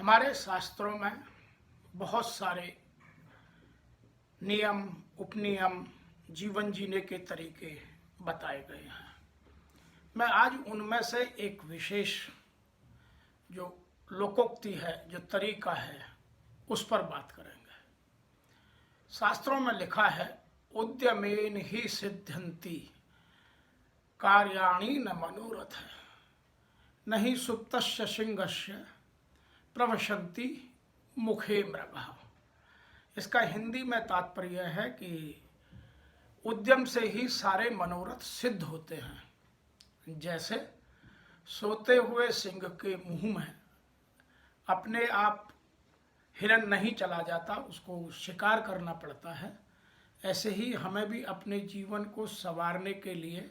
हमारे शास्त्रों में बहुत सारे नियम, उपनियम, जीवन जीने के तरीके बताए गए हैं। मैं आज उनमें से एक विशेष जो लोकोक्ति है, जो तरीका है, उस पर बात करेंगे। शास्त्रों में लिखा है, उद्यमेन ही सिद्ध्यन्ति कार्याणि न मनोरथ, नहीं सुप्तस्य सिंहस्य प्रवशन्ति मुखे मृगः। इसका हिंदी में तात्पर्य है कि उद्यम से ही सारे मनोरथ सिद्ध होते हैं। जैसे सोते हुए सिंह के मुंह में अपने आप हिरन नहीं चला जाता, उसको शिकार करना पड़ता है। ऐसे ही हमें भी अपने जीवन को संवारने के लिए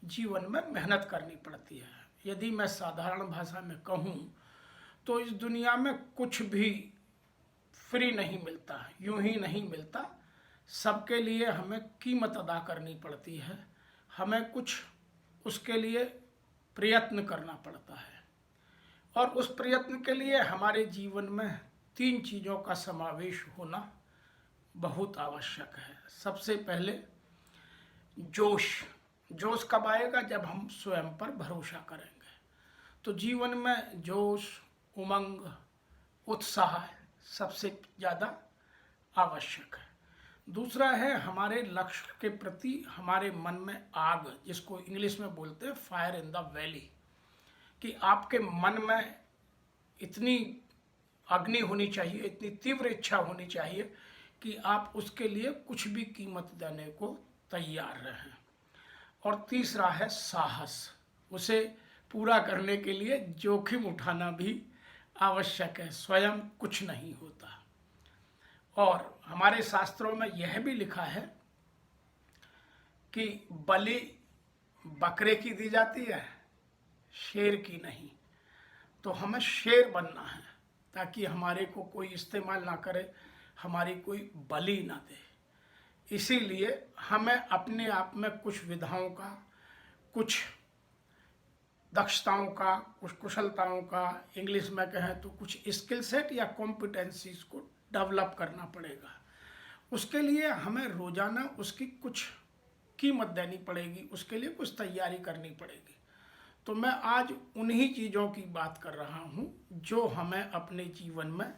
जीवन में मेहनत करनी पड़ती है। यदि मैं साधारण भाषा में कहूँ तो इस दुनिया में कुछ भी फ्री नहीं मिलता, यूं ही नहीं मिलता। सबके लिए हमें कीमत अदा करनी पड़ती है, हमें कुछ उसके लिए प्रयत्न करना पड़ता है। और उस प्रयत्न के लिए हमारे जीवन में 3 चीज़ों का समावेश होना बहुत आवश्यक है। सबसे पहले जोश। जोश कब आएगा? जब हम स्वयं पर भरोसा करेंगे। तो जीवन में जोश, उमंग, उत्साह सबसे ज़्यादा आवश्यक है। दूसरा है हमारे लक्ष्य के प्रति हमारे मन में आग, जिसको इंग्लिश में बोलते हैं फायर इन द वैली, कि आपके मन में इतनी अग्नि होनी चाहिए, इतनी तीव्र इच्छा होनी चाहिए कि आप उसके लिए कुछ भी कीमत देने को तैयार रहें। और तीसरा है साहस। उसे पूरा करने के लिए जोखिम उठाना भी आवश्यक है। स्वयं कुछ नहीं होता। और हमारे शास्त्रों में यह भी लिखा है कि बलि बकरे की दी जाती है, शेर की नहीं। तो हमें शेर बनना है ताकि हमारे को कोई इस्तेमाल ना करे, हमारी कोई बलि ना दे। इसीलिए हमें अपने आप में कुछ विधाओं का, कुछ दक्षताओं का, कुछ कुशलताओं का, इंग्लिश में कहें तो कुछ स्किल सेट या कॉम्पिटेंसीज को डेवलप करना पड़ेगा। उसके लिए हमें रोजाना उसकी कुछ कीमत देनी पड़ेगी, उसके लिए कुछ तैयारी करनी पड़ेगी। तो मैं आज उन्हीं चीज़ों की बात कर रहा हूँ जो हमें अपने जीवन में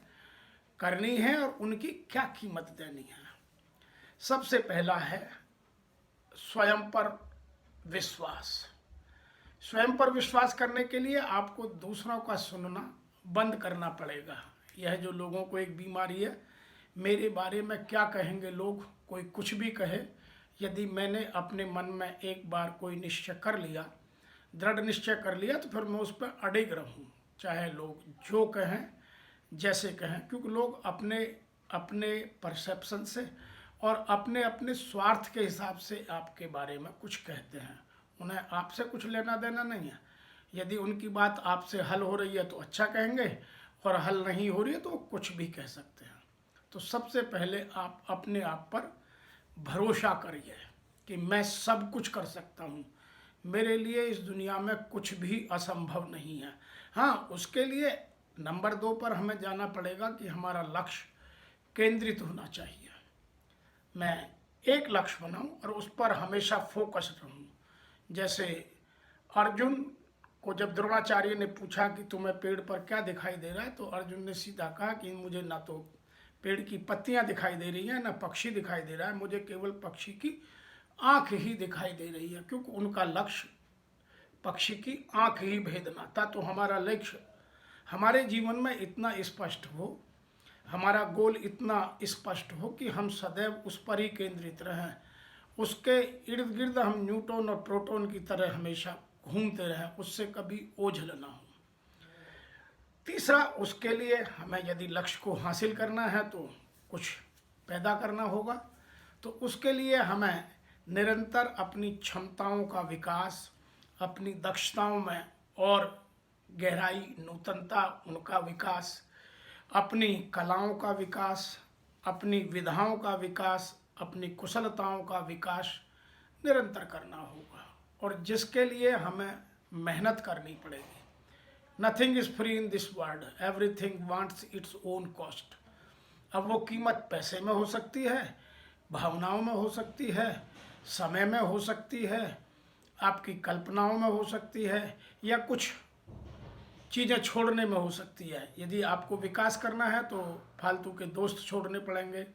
करनी है और उनकी क्या कीमत देनी है। सबसे पहला है स्वयं पर विश्वास। स्वयं पर विश्वास करने के लिए आपको दूसरों का सुनना बंद करना पड़ेगा। यह जो लोगों को एक बीमारी है, मेरे बारे में क्या कहेंगे लोग, कोई कुछ भी कहे। यदि मैंने अपने मन में एक बार कोई निश्चय कर लिया, दृढ़ निश्चय कर लिया, तो फिर मैं उस पर अडिग रहूं, चाहे लोग जो कहें, जैसे कहें। क्योंकि लोग अपने अपने परसेप्शन से और अपने अपने स्वार्थ के हिसाब से आपके बारे में कुछ कहते हैं। उन्हें आपसे कुछ लेना देना नहीं है। यदि उनकी बात आपसे हल हो रही है तो अच्छा कहेंगे, और हल नहीं हो रही है तो कुछ भी कह सकते हैं। तो सबसे पहले आप अपने आप पर भरोसा करिए कि मैं सब कुछ कर सकता हूँ, मेरे लिए इस दुनिया में कुछ भी असंभव नहीं है। हाँ, उसके लिए नंबर 2 पर हमें जाना पड़ेगा कि हमारा लक्ष्य केंद्रित होना चाहिए। मैं एक लक्ष्य बनाऊं और उस पर हमेशा फोकस रहूं। जैसे अर्जुन को जब द्रोणाचार्य ने पूछा कि तुम्हें पेड़ पर क्या दिखाई दे रहा है, तो अर्जुन ने सीधा कहा कि मुझे ना तो पेड़ की पत्तियां दिखाई दे रही हैं, ना पक्षी दिखाई दे रहा है, मुझे केवल पक्षी की आंख ही दिखाई दे रही है। क्योंकि उनका लक्ष्य पक्षी की आंख ही भेदना था। तो हमारा लक्ष्य हमारे जीवन में इतना स्पष्ट हो, हमारा गोल इतना स्पष्ट हो कि हम सदैव उस पर ही केंद्रित रहें, उसके इर्द गिर्द हम न्यूट्रॉन और प्रोटॉन की तरह हमेशा घूमते रहें, उससे कभी ओझल ना हो। तीसरा, उसके लिए हमें यदि लक्ष्य को हासिल करना है तो कुछ पैदा करना होगा। तो उसके लिए हमें निरंतर अपनी क्षमताओं का विकास, अपनी दक्षताओं में और गहराई, नूतनता, उनका विकास, अपनी कलाओं का विकास, अपनी विधाओं का विकास, अपनी कुशलताओं का विकास निरंतर करना होगा। और जिसके लिए हमें मेहनत करनी पड़ेगी। Nothing is free in this world, everything wants its own cost. अब वो कीमत पैसे में हो सकती है, भावनाओं में हो सकती है, समय में हो सकती है, आपकी कल्पनाओं में हो सकती है, या कुछ चीज़ें छोड़ने में हो सकती है। यदि आपको विकास करना है तो फालतू के दोस्त छोड़ने पड़ेंगे,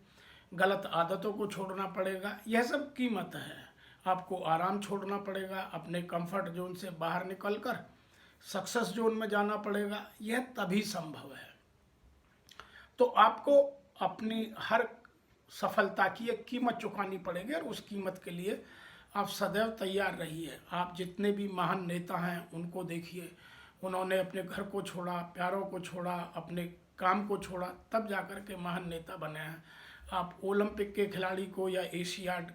गलत आदतों को छोड़ना पड़ेगा, यह सब कीमत है। आपको आराम छोड़ना पड़ेगा, अपने कंफर्ट जोन से बाहर निकलकर सक्सेस जोन में जाना पड़ेगा। यह तभी संभव है। तो आपको अपनी हर सफलता की एक कीमत चुकानी पड़ेगी और उस कीमत के लिए आप सदैव तैयार रहिए। आप जितने भी महान नेता हैं उनको देखिए, उन्होंने अपने घर को छोड़ा, प्यारों को छोड़ा, अपने काम को छोड़ा, तब जाकर के महान नेता बने हैं। आप ओलंपिक के खिलाड़ी को या एशियाड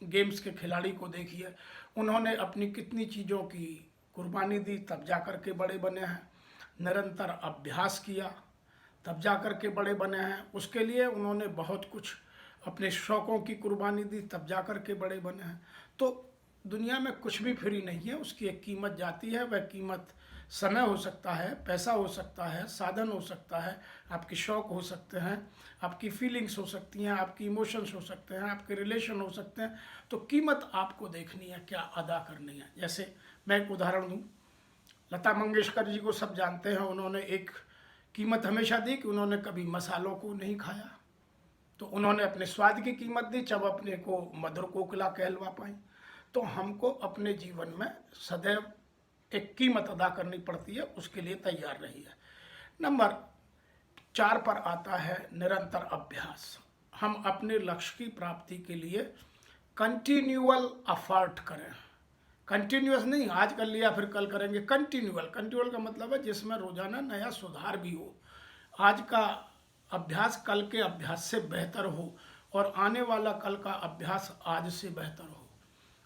गेम्स के खिलाड़ी को देखिए, उन्होंने अपनी कितनी चीज़ों की कुर्बानी दी, तब जाकर के बड़े बने हैं। निरंतर अभ्यास किया, तब जाकर के बड़े बने हैं। उसके लिए उन्होंने बहुत कुछ अपने शौक़ों की कुर्बानी दी, तब जाकर के बड़े बने हैं। तो दुनिया में कुछ भी फ्री नहीं है, उसकी एक कीमत जाती है। वह कीमत समय हो सकता है, पैसा हो सकता है, साधन हो सकता है, आपके शौक़ हो सकते हैं, आपकी फीलिंग्स हो सकती हैं, आपकी इमोशंस हो सकते हैं, आपके रिलेशन हो सकते हैं। तो कीमत आपको देखनी है, क्या अदा करनी है। जैसे मैं एक उदाहरण दूँ, लता मंगेशकर जी को सब जानते हैं। उन्होंने एक कीमत हमेशा दी कि उन्होंने कभी मसालों को नहीं खाया, तो उन्होंने अपने स्वाद की कीमत दी, जब अपने को मधुर कोकिला कहलवा पाई। तो हमको अपने जीवन में सदैव एक कीमत अदा करनी पड़ती है, उसके लिए तैयार रहिए। नंबर 4 पर आता है निरंतर अभ्यास। हम अपने लक्ष्य की प्राप्ति के लिए कंटिन्यूअल एफर्ट करें। कंटिन्यूअस नहीं, आज कर लिया फिर कल करेंगे, कंटिन्यूअल। कंटिन्यूअल का मतलब है जिसमें रोजाना नया सुधार भी हो। आज का अभ्यास कल के अभ्यास से बेहतर हो और आने वाला कल का अभ्यास आज से बेहतर हो।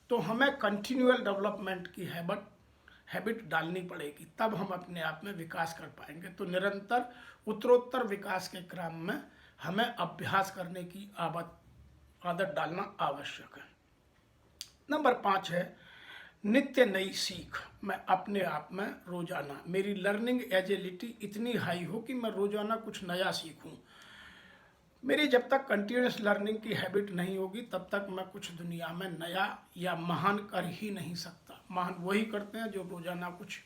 तो हमें कंटिन्यूअल डेवलपमेंट की हैबिट डालनी पड़ेगी, तब हम अपने आप में विकास कर पाएंगे। तो निरंतर उत्तरोत्तर विकास के क्रम में हमें अभ्यास करने की आदत डालना आवश्यक है। नंबर 5 है नित्य नई सीख। मैं अपने आप में रोजाना, मेरी लर्निंग एजिलिटी इतनी हाई हो कि मैं रोजाना कुछ नया सीखूं। मेरी जब तक कंटिन्यूस लर्निंग की हैबिट नहीं होगी, तब तक मैं कुछ दुनिया में नया या महान कर ही नहीं सकता। महान वही करते हैं जो रोजाना कुछ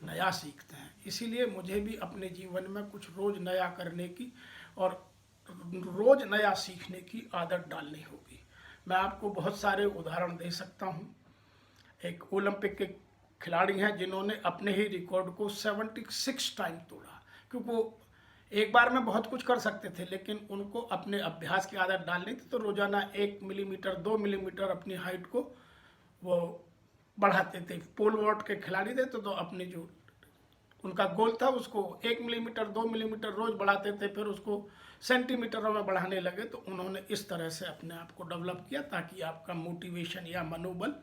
नया सीखते हैं। इसीलिए मुझे भी अपने जीवन में कुछ रोज नया करने की और रोज नया सीखने की आदत डालनी होगी। मैं आपको बहुत सारे उदाहरण दे सकता हूँ। एक ओलंपिक के खिलाड़ी हैं जिन्होंने अपने ही रिकॉर्ड को 76 टाइम तोड़ा, क्योंकि वो एक बार में बहुत कुछ कर सकते थे, लेकिन उनको अपने अभ्यास की आदत डालनी थी। तो रोजाना 1 मिलीमीटर 2 मिलीमीटर अपनी हाइट को वो बढ़ाते थे। पोल वॉल्ट के खिलाड़ी थे तो अपनी जो उनका गोल था उसको 1 मिलीमीटर 2 मिलीमीटर रोज बढ़ाते थे, फिर उसको सेंटीमीटरों में बढ़ाने लगे। तो उन्होंने इस तरह से अपने आप को डेवलप किया ताकि आपका मोटिवेशन या मनोबल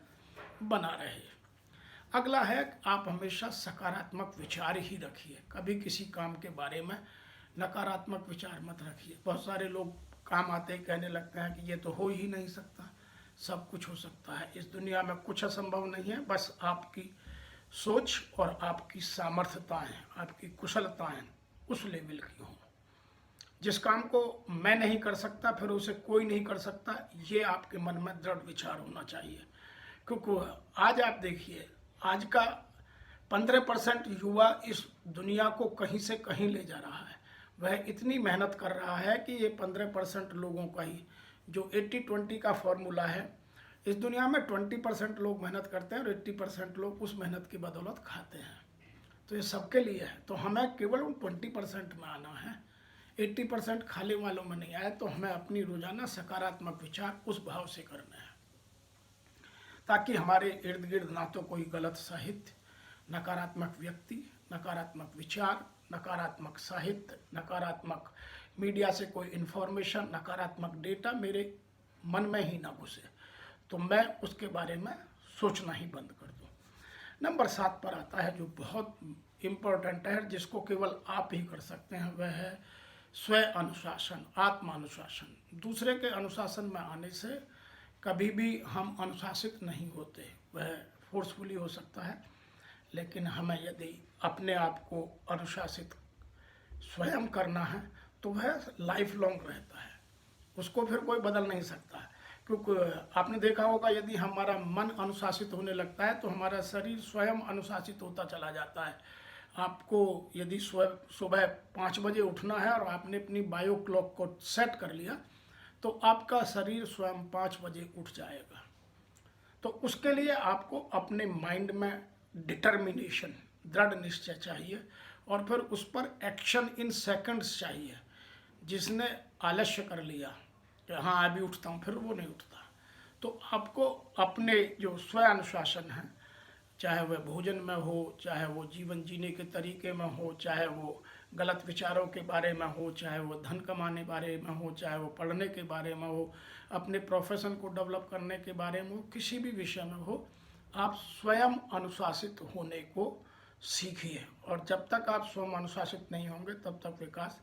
बना रहे। अगला है आप हमेशा सकारात्मक विचार ही रखिए। कभी किसी काम के बारे में नकारात्मक विचार मत रखिए। बहुत सारे लोग काम आते ही कहने लगते हैं कि ये तो हो ही नहीं सकता, सब कुछ हो सकता है, इस दुनिया में कुछ असंभव नहीं है। बस आपकी सोच और आपकी सामर्थ्यताएं, आपकी कुशलताएं उस लेवल की हों। जिस काम को मैं नहीं कर सकता फिर उसे कोई नहीं कर सकता, ये आपके मन में दृढ़ विचार होना चाहिए। क्योंकि आज आप देखिए, आज का 15% युवा इस दुनिया को कहीं से कहीं ले जा रहा है। वह इतनी मेहनत कर रहा है कि ये 15% लोगों का ही जो 80-20 का फॉर्मूला है, इस दुनिया में 20% लोग मेहनत करते हैं और 80% लोग उस मेहनत की बदौलत खाते हैं। तो ये सबके लिए है। तो हमें केवल उन 20% में आना है, 80% खाने वालों में नहीं आया। तो हमें अपनी रोजाना सकारात्मक विचार उस भाव से करना है ताकि हमारे इर्द गिर्द ना तो कोई गलत साहित्य, नकारात्मक व्यक्ति, नकारात्मक विचार, नकारात्मक साहित्य, नकारात्मक मीडिया से कोई इन्फॉर्मेशन, नकारात्मक डेटा मेरे मन में ही ना घुसे, तो मैं उसके बारे में सोचना ही बंद कर दूं। नंबर 7 पर आता है जो बहुत इम्पोर्टेंट है, जिसको केवल आप ही कर सकते हैं, वह है स्व अनुशासन, आत्मानुशासन। दूसरे के अनुशासन में आने से कभी भी हम अनुशासित नहीं होते। वह फोर्सफुली हो सकता है, लेकिन हमें यदि अपने आप को अनुशासित स्वयं करना है तो वह लाइफ लॉन्ग रहता है, उसको फिर कोई बदल नहीं सकता है। क्योंकि आपने देखा होगा यदि हमारा मन अनुशासित होने लगता है तो हमारा शरीर स्वयं अनुशासित होता चला जाता है। आपको यदि सुबह 5 बजे उठना है और आपने अपनी बायो क्लॉक को सेट कर लिया तो आपका शरीर स्वयं 5 बजे उठ जाएगा। तो उसके लिए आपको अपने माइंड में डिटर्मिनेशन, दृढ़ निश्चय चाहिए और फिर उस पर एक्शन इन सेकंड्स चाहिए। जिसने आलस्य कर लिया कि हाँ अभी उठता हूँ, फिर वो नहीं उठता। तो आपको अपने जो स्व अनुशासन है, चाहे वह भोजन में हो, चाहे वो जीवन जीने के तरीके में हो, चाहे वो गलत विचारों के बारे में हो, चाहे वो धन कमाने बारे में हो, चाहे वो पढ़ने के बारे में हो, अपने प्रोफेशन को डेवलप करने के बारे में हो, किसी भी विषय में हो, आप स्वयं अनुशासित होने को सीखिए। और जब तक आप स्वयं अनुशासित नहीं होंगे तब तक विकास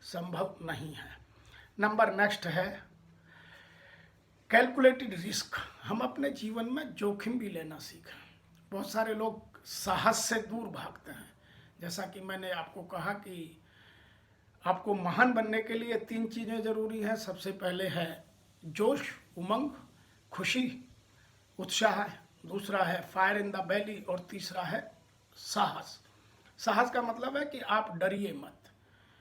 संभव नहीं है। नंबर नेक्स्ट है कैलकुलेटेड रिस्क। हम अपने जीवन में जोखिम भी लेना सीखें। बहुत सारे लोग साहस से दूर भागते हैं। जैसा कि मैंने आपको कहा कि आपको महान बनने के लिए 3 चीज़ें ज़रूरी हैं। सबसे पहले है जोश, उमंग, खुशी, उत्साह। दूसरा है फायर इन द बेली और तीसरा है साहस। साहस का मतलब है कि आप डरिए मत।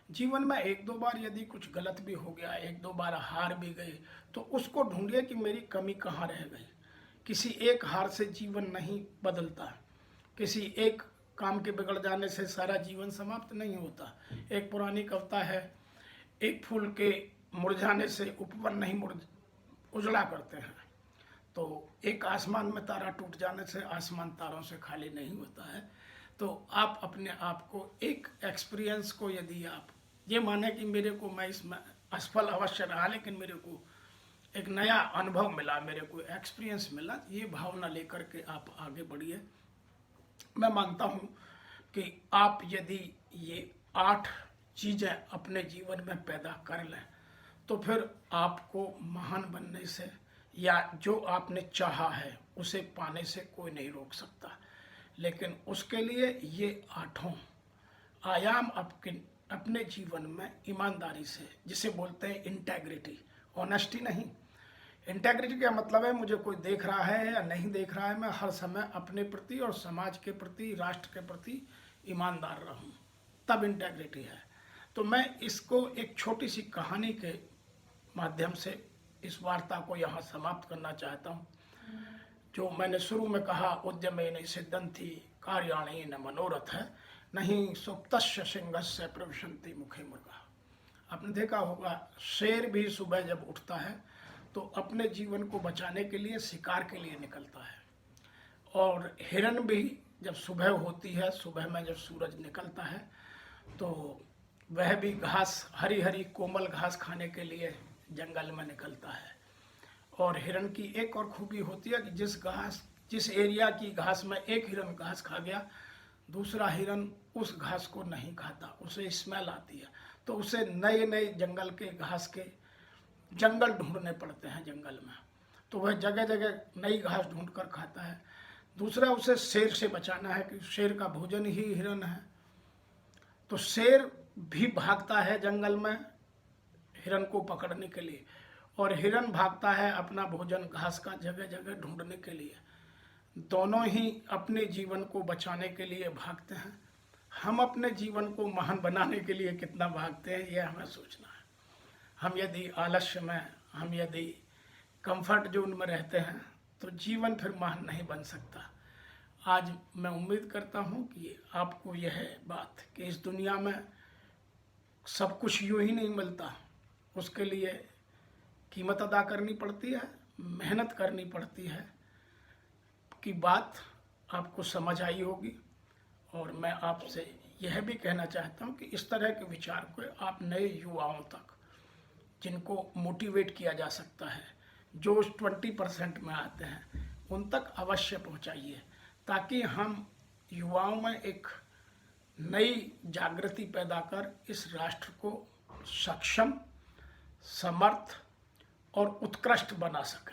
जीवन में 1-2 बार यदि कुछ गलत भी हो गया, 1-2 बार हार भी गए, तो उसको ढूंढिए कि मेरी कमी कहाँ रह गई। किसी एक हार से जीवन नहीं बदलता, किसी एक काम के बिगड़ जाने से सारा जीवन समाप्त नहीं होता। एक पुरानी कविता है, एक फूल के मुरझाने से उपवन नहीं उजड़ा करते हैं। तो एक आसमान में तारा टूट जाने से आसमान तारों से खाली नहीं होता है। तो आप अपने आप को एक एक्सपीरियंस को, यदि आप ये माने कि मेरे को, मैं इसमें असफल अवश्य रहा लेकिन मेरे को एक नया अनुभव मिला, मेरे को एक्सपीरियंस मिला, ये भावना लेकर के आप आगे बढ़िए। मैं मानता हूँ कि आप यदि ये 8 चीज़ें अपने जीवन में पैदा कर लें तो फिर आपको महान बनने से या जो आपने चाहा है उसे पाने से कोई नहीं रोक सकता। लेकिन उसके लिए ये 8 आयाम अपने जीवन में ईमानदारी से, जिसे बोलते हैं इंटेग्रिटी, ऑनेस्टी नहीं। इंटेग्रिटी का मतलब है मुझे कोई देख रहा है या नहीं देख रहा है, मैं हर समय अपने प्रति और समाज के प्रति, राष्ट्र के प्रति ईमानदार रहूं, तब इंटेग्रिटी है। तो मैं इसको एक छोटी सी कहानी के माध्यम से इस वार्ता को यहाँ समाप्त करना चाहता हूँ। जो मैंने शुरू में कहा, उद्यमेन सिद्धन्ति कार्याणि न मनोरथ है, नहीं सुप्तस्य सिंहस्य प्रविशन्ति मुखे मृगा। आपने देखा होगा शेर भी सुबह जब उठता है तो अपने जीवन को बचाने के लिए शिकार के लिए निकलता है, और हिरन भी जब सुबह होती है, सुबह में जब सूरज निकलता है तो वह भी घास, हरी हरी कोमल घास खाने के लिए जंगल में निकलता है। और हिरन की एक और खूबी होती है कि जिस एरिया की घास में एक हिरन घास खा गया, दूसरा हिरन उस घास को नहीं खाता, उसे स्मेल आती है, तो उसे नए नए जंगल के घास के जंगल ढूंढने पड़ते हैं जंगल में। तो वह जगह जगह नई घास ढूंढ कर खाता है। दूसरा, उसे शेर से बचाना है कि शेर का भोजन ही हिरन है। तो शेर भी भागता है जंगल में हिरन को पकड़ने के लिए, और हिरन भागता है अपना भोजन घास का जगह जगह ढूंढने के लिए। दोनों ही अपने जीवन को बचाने के लिए भागते हैं। हम अपने जीवन को महान बनाने के लिए कितना भागते हैं, यह हमें सोचना है। हम यदि आलस्य में, हम यदि कंफर्ट जोन में रहते हैं तो जीवन फिर महान नहीं बन सकता। आज मैं उम्मीद करता हूँ कि आपको यह बात कि इस दुनिया में सब कुछ यूँ ही नहीं मिलता, उसके लिए कीमत अदा करनी पड़ती है, मेहनत करनी पड़ती है, की बात आपको समझ आई होगी। और मैं आपसे यह भी कहना चाहता हूँ कि इस तरह के विचार को आप नए युवाओं तक, जिनको मोटिवेट किया जा सकता है, जो 20% में आते हैं, उन तक अवश्य पहुँचाइए, ताकि हम युवाओं में एक नई जागृति पैदा कर इस राष्ट्र को सक्षम, समर्थ और उत्कृष्ट बना सकें।